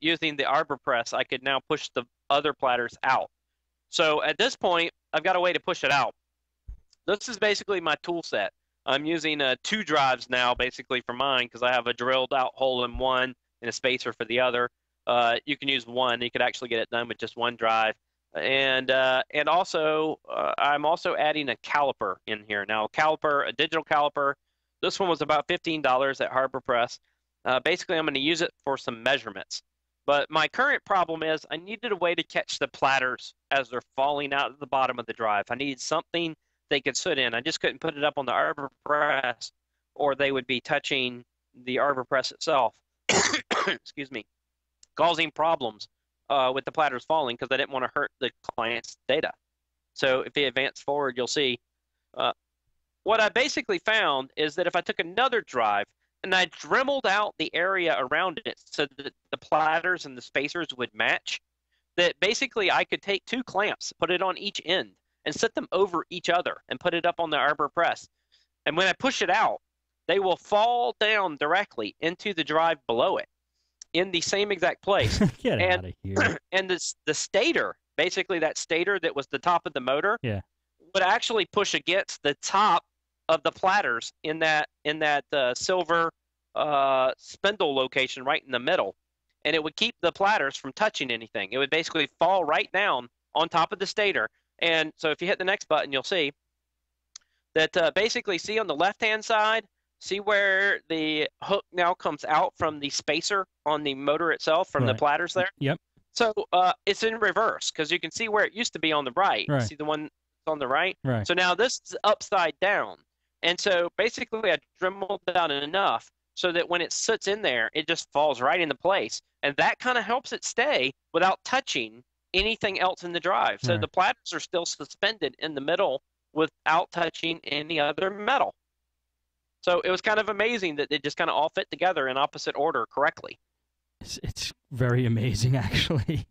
using the arbor press, I could now push the other platters out. So at this point, I've got a way to push it out. This is basically my tool set. I'm using two drives now, basically for mine, because I have a drilled out hole in one and a spacer for the other. You can use one. You could actually get it done with just one drive. And also, I'm also adding a caliper in here. Now, a digital caliper. This one was about $15 at Harbor Press. Basically, I'm going to use it for some measurements. But my current problem is I needed a way to catch the platters as they're falling out of the bottom of the drive. I needed something they could sit in. I just couldn't put it up on the arbor press, or they would be touching the arbor press itself. Excuse me, causing problems with the platters falling because I didn't want to hurt the client's data. So if you advance forward, you'll see what I basically found is that if I took another drive and I dremeled out the area around it so that the platters and the spacers would match, that basically I could take two clamps, put it on each end, and set them over each other and put it up on the arbor press. And when I push it out, they will fall down directly into the drive below it in the same exact place. Get out of here. And the stator, basically that stator that was the top of the motor, Yeah. would actually push against the top of the platters in that silver spindle location right in the middle. And it would keep the platters from touching anything. It would basically fall right down on top of the stator. And so if you hit the next button, you'll see that basically, see on the left-hand side, see where the hook now comes out from the spacer on the motor itself from the platters there? Yep. So it's in reverse because you can see where it used to be on the right. Right. See the one on the right? Right. So now this is upside down. And so basically I dremeled down enough so that when it sits in there, it just falls right into place. And that kind of helps it stay without touching anything else in the drive. So the platters are still suspended in the middle without touching any other metal. So it was kind of amazing that they just kind of all fit together in opposite order correctly. It's very amazing, actually.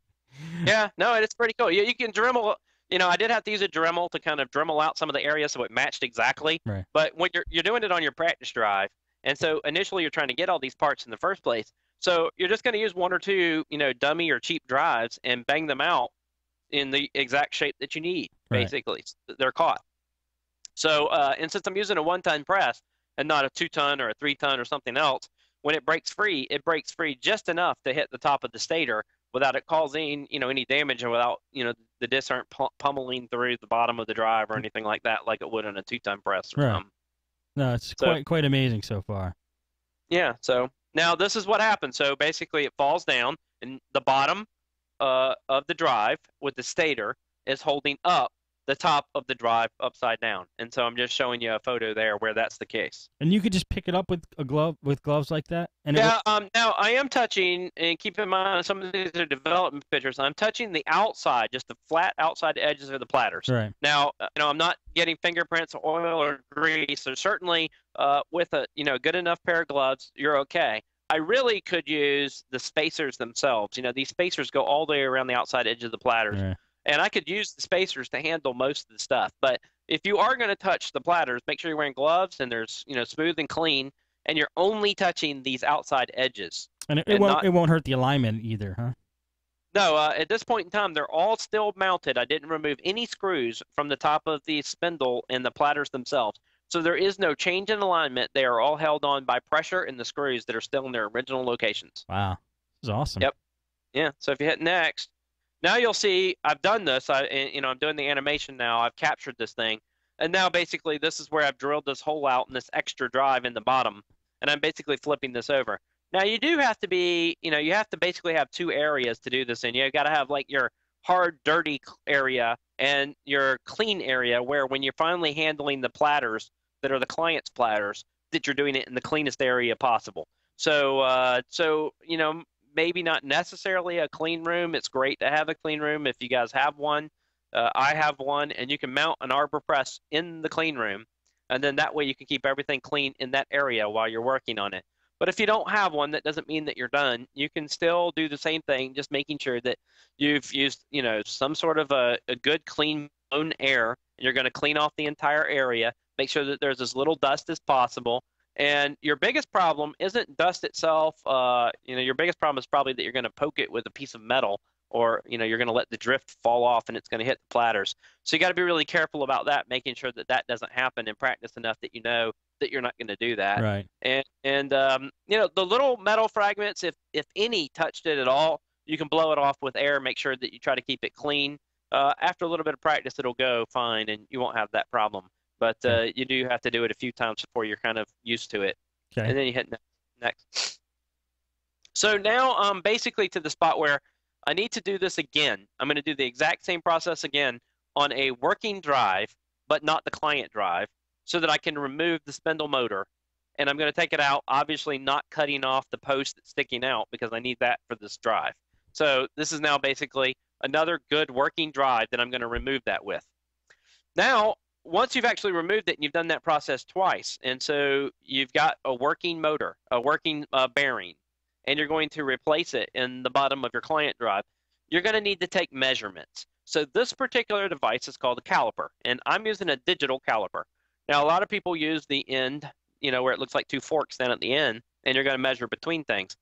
Yeah, no, it's pretty cool. You can Dremel. You know, I did have to use a Dremel to kind of Dremel out some of the areas so it matched exactly. Right. But when you're doing it on your practice drive, and so initially you're trying to get all these parts in the first place, so you're just going to use one or two, dummy or cheap drives and bang them out in the exact shape that you need, basically. They're caught. So, and since I'm using a 1-ton press and not a 2-ton or a 3-ton or something else, when it breaks free just enough to hit the top of the stator without it causing, any damage, and without, the discs aren't pummeling through the bottom of the drive or anything like that, like it would on a 2-ton press or something. No, it's quite amazing so far. Yeah. So now this is what happens. So basically, it falls down, and the bottom of the drive with the stator is holding up the top of the drive upside down. And so I'm just showing you a photo there where that's the case. And you could just pick it up with a glove, with gloves like that? And yeah, now I am touching, and keep in mind some of these are development pictures, I'm touching the outside, just the flat outside edges of the platters. Right. Now, I'm not getting fingerprints, oil, or grease, so certainly with a, good enough pair of gloves, you're okay. I really could use the spacers themselves. These spacers go all the way around the outside edge of the platters. Right. And I could use the spacers to handle most of the stuff. But if you are going to touch the platters, make sure you're wearing gloves and there's, smooth and clean, and you're only touching these outside edges. And it won't hurt the alignment either, huh? No, at this point in time, they're all still mounted. I didn't remove any screws from the top of the spindle and the platters themselves. So there is no change in alignment. They are all held on by pressure and the screws that are still in their original locations. Wow. This is awesome. Yep. Yeah. So if you hit next, now you'll see I've done this. I'm doing the animation now. I've captured this thing. And now basically this is where I've drilled this hole out in this extra drive in the bottom. And I'm basically flipping this over. Now you do have to be, you have to basically have two areas to do this in. You got to have like your hard, dirty area and your clean area where when you're finally handling the platters that are the client's platters, that you're doing it in the cleanest area possible. So, maybe not necessarily a clean room. It's great to have a clean room if you guys have one. I have one, and you can mount an arbor press in the clean room, and then that way you can keep everything clean in that area while you're working on it. But if you don't have one, that doesn't mean that you're done. You can still do the same thing, just making sure that you've used, some sort of a good clean blown air. You're going to clean off the entire area, make sure that there's as little dust as possible, And your biggest problem isn't dust itself. Your biggest problem is probably that you're going to poke it with a piece of metal, or you're going to let the drift fall off and it's going to hit the platters. So you got to be really careful about that, making sure that that doesn't happen, and practice enough that you know that you're not going to do that. Right. And the little metal fragments, if any touched it at all, you can blow it off with air. Make sure that you try to keep it clean. After a little bit of practice, it'll go fine, and you won't have that problem. But you do have to do it a few times before you're kind of used to it. Okay. And then you hit next. So now I'm basically to the spot where I need to do this again. I'm going to do the exact same process again on a working drive, but not the client drive, so that I can remove the spindle motor. And I'm going to take it out, obviously not cutting off the post that's sticking out, because I need that for this drive. So this is now basically another good working drive that I'm going to remove that with. Now, once you've actually removed it and you've done that process twice, and so you've got a working motor, a working bearing, and you're going to replace it in the bottom of your client drive, you're going to need to take measurements. So this particular device is called a caliper, and I'm using a digital caliper. Now, a lot of people use the end, where it looks like two forks down at the end, and you're going to measure between things.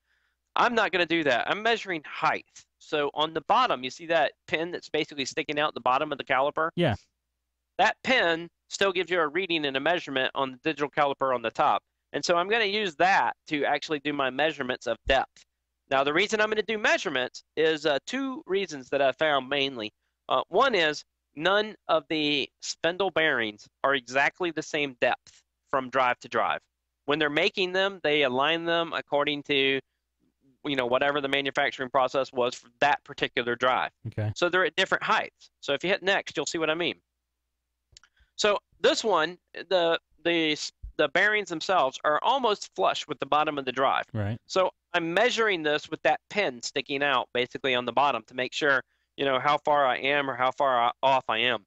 I'm not going to do that. I'm measuring height. So on the bottom, you see that pin that's basically sticking out the bottom of the caliper? Yeah. That pin still gives you a reading and a measurement on the digital caliper on the top. And so I'm going to use that to actually do my measurements of depth. Now, the reason I'm going to do measurements is two reasons that I found mainly. One is none of the spindle bearings are exactly the same depth from drive to drive. When they're making them, they align them according to whatever the manufacturing process was for that particular drive. Okay. So they're at different heights. So if you hit next, you'll see what I mean. So this one, the bearings themselves are almost flush with the bottom of the drive. Right. So I'm measuring this with that pin sticking out basically on the bottom to make sure, how far I am or how far off I am.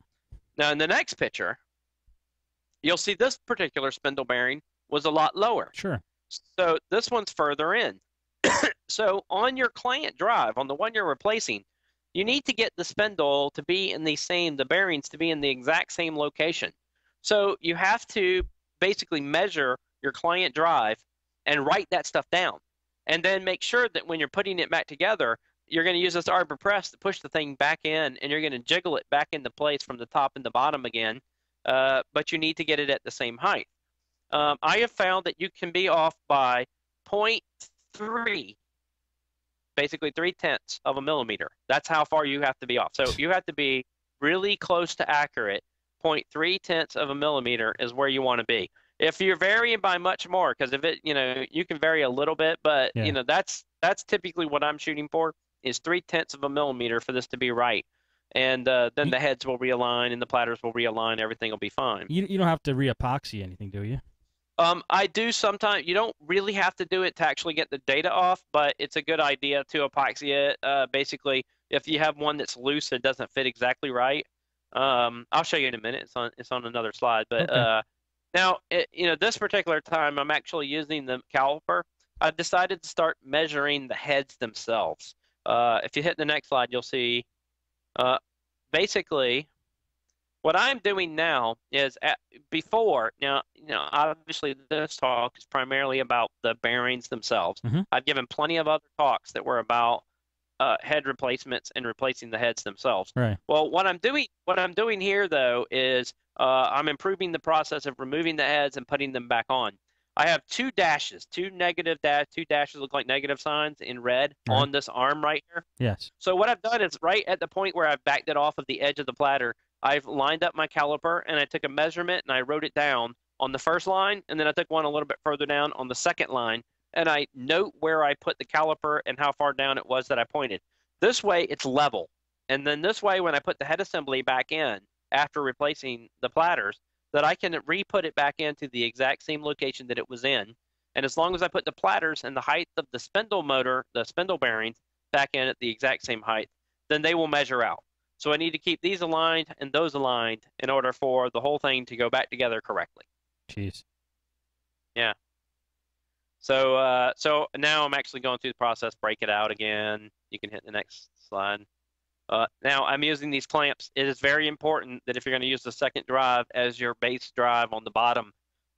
Now in the next picture, you'll see this particular spindle bearing was a lot lower. Sure. So this one's further in. So on your client drive, on the one you're replacing, you need to get the spindle to be in the bearings to be in the exact same location. So you have to basically measure your client drive and write that stuff down. And then make sure that when you're putting it back together, you're going to use this arbor press to push the thing back in, and you're going to jiggle it back into place from the top and the bottom again. But you need to get it at the same height. I have found that you can be off by 0.3, basically 0.3 of a millimeter. That's how far you have to be off. So you have to be really close to accurate. 0.3 of a millimeter is where you want to be. If you're varying by much more, because if it, you can vary a little bit, but that's typically what I'm shooting for, is 0.3 of a millimeter for this to be right. And then the heads will realign and the platters will realign. Everything will be fine. You don't have to re-epoxy anything, do you? I do sometimes. You don't really have to do it to actually get the data off, but it's a good idea to epoxy it. Basically, if you have one that's loose and doesn't fit exactly right, I'll show you in a minute. It's on another slide. But okay. Now, this particular time, I'm actually using the caliper. I've decided to start measuring the heads themselves. If you hit the next slide, you'll see. Basically, what I'm doing now is before, obviously this talk is primarily about the bearings themselves. Mm-hmm. I've given plenty of other talks that were about head replacements and replacing the heads themselves. Right. Well, what I'm doing here though is I'm improving the process of removing the heads and putting them back on. I have two dashes, two dashes look like negative signs in red on this arm right here. Yes. So what I've done is right at the point where I've backed it off of the edge of the platter, I've lined up my caliper and I took a measurement and I wrote it down on the first line, and then I took one a little bit further down on the second line, and I note where I put the caliper and how far down it was that I pointed. This way it's level. And then this way when I put the head assembly back in after replacing the platters, that I can re-put it back into the exact same location that it was in. And as long as I put the platters and the height of the spindle motor, the spindle bearings, back in at the exact same height, then they will measure out. So I need to keep these aligned and those aligned in order for the whole thing to go back together correctly. Jeez. Yeah. So so now I'm actually going through the process, break it out again. You can hit the next slide. Now I'm using these clamps. It is very important that if you're going to use the second drive as your base drive on the bottom,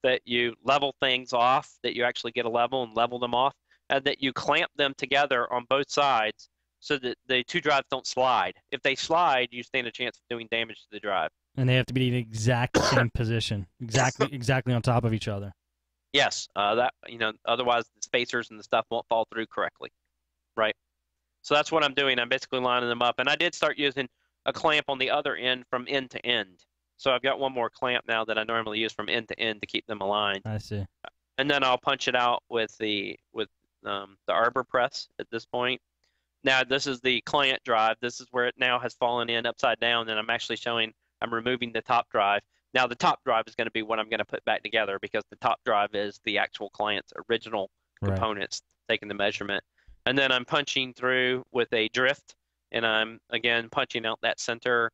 that you level things off, that you actually get a level and level them off, and that you clamp them together on both sides so that the two drives don't slide. If they slide, you stand a chance of doing damage to the drive. And they have to be in the exact same position, exactly on top of each other. Yes, otherwise the spacers and the stuff won't fall through correctly, right? So that's what I'm doing. I'm basically lining them up, and I did start using a clamp on the other end from end to end. So I've got one more clamp now that I normally use from end to end to keep them aligned. I see. And then I'll punch it out with the arbor press at this point. Now this is the client drive. This is where it now has fallen in upside down, and I'm actually showing I'm removing the top drive. Now the top drive is going to be what I'm going to put back together because the top drive is the actual client's original components, taking the measurement. And then I'm punching through with a drift, and I'm again punching out that center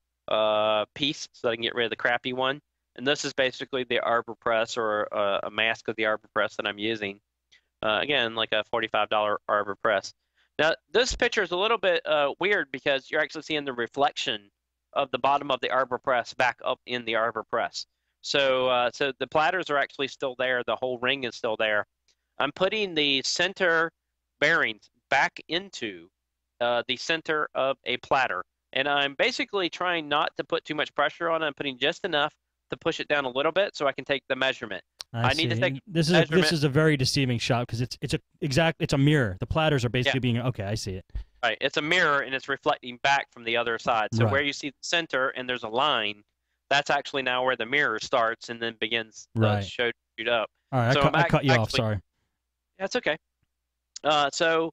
piece so I can get rid of the crappy one. And this is basically the arbor press or a mask of the arbor press that I'm using. Again, like a $45 arbor press. Now this picture is a little bit weird because you're actually seeing the reflection of the bottom of the arbor press back up in the arbor press. So the platters are actually still there. The whole ring is still there. I'm putting the center bearings back into the center of a platter. And I'm basically trying not to put too much pressure on it. I'm putting just enough to push it down a little bit so I can take the measurement. I need to take this is a very deceiving shot because it's a mirror. The platters are basically being okay. I see it. Right, it's a mirror and it's reflecting back from the other side. So where you see the center and there's a line, that's actually now where the mirror starts and then begins to shoot up. All right, so I cut you off. Sorry. That's okay. So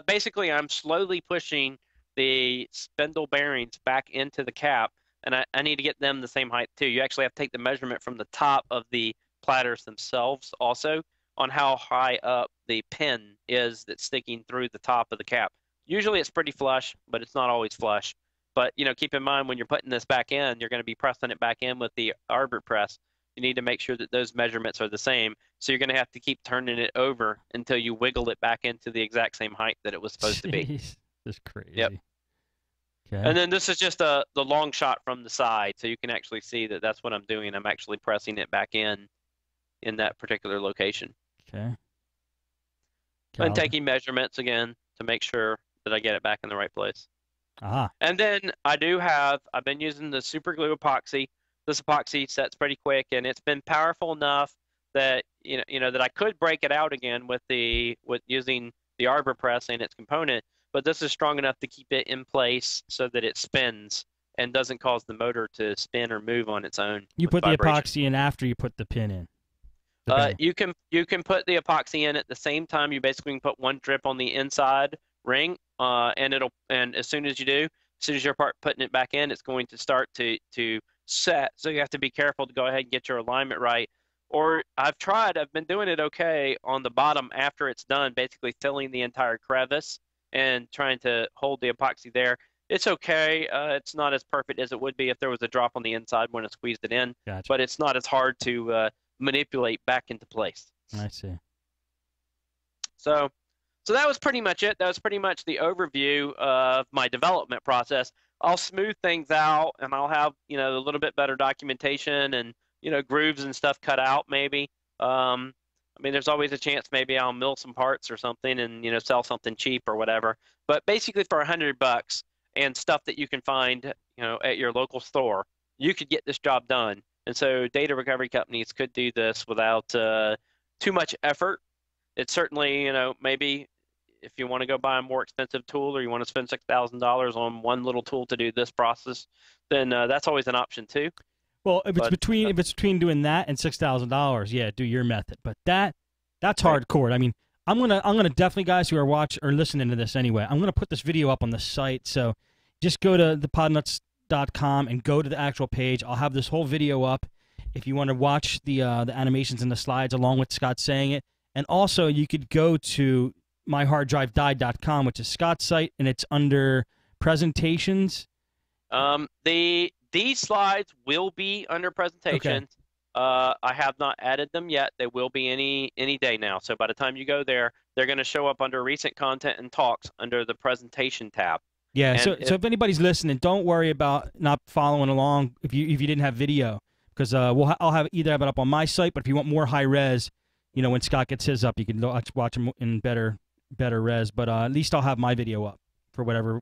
basically, I'm slowly pushing the spindle bearings back into the cap, and I need to get them the same height too. You actually have to take the measurement from the top of the platters themselves also on how high up the pin is that's sticking through the top of the cap. Usually it's pretty flush, but it's not always flush. But, keep in mind when you're putting this back in, you're going to be pressing it back in with the arbor press. You need to make sure that those measurements are the same. So you're going to have to keep turning it over until you wiggle it back into the exact same height that it was supposed to be. That's crazy. Yep. Okay. And then this is just the long shot from the side. So you can actually see that that's what I'm doing. I'm actually pressing it back in that particular location. Okay. And taking measurements again to make sure that I get it back in the right place. And then I've been using the super glue epoxy. This epoxy sets pretty quick, and it's been powerful enough that that I could break it out again with using the arbor press and its component, but this is strong enough to keep it in place so that it spins and doesn't cause the motor to spin or move on its own. You put the epoxy in after you put the pin in. You can put the epoxy in at the same time. You basically can put one drip on the inside ring, and as soon as you do, as soon as you're putting it back in, it's going to start to set. So you have to be careful to go ahead and get your alignment right. Or I've been doing it okay on the bottom after it's done, basically filling the entire crevice and trying to hold the epoxy there. It's okay. It's not as perfect as it would be if there was a drop on the inside when I squeezed it in, but it's not as hard to manipulate back into place. I see. So that was pretty much it. That was pretty much the overview of my development process. I'll smooth things out, and I'll have a little bit better documentation and grooves and stuff cut out maybe. I mean, there's always a chance maybe I'll mill some parts or something and sell something cheap or whatever. But basically, for $100 and stuff that you can find at your local store, you could get this job done. And so data recovery companies could do this without too much effort. It's certainly, maybe if you want to go buy a more expensive tool or you want to spend $6,000 on one little tool to do this process, then that's always an option too. Well, if it's between doing that and $6,000, yeah, do your method. But that's hardcore. I mean, I'm gonna definitely, guys who are listening to this anyway, I'm gonna put this video up on the site. So just go to thepodnuts.com and go to the actual page. I'll have this whole video up if you want to watch the animations and the slides along with Scott saying it. And also, you could go to myharddrivedied.com, which is Scott's site, and it's under presentations. These slides will be under presentations. Okay. I have not added them yet. They will be any day now. So by the time you go there, they're going to show up under recent content and talks under the presentation tab. Yeah. So if anybody's listening, don't worry about not following along if you didn't have video, because I'll have either have it up on my site, but if you want more high res, you know, when Scott gets his up, you can watch him in better res. But at least I'll have my video up for whatever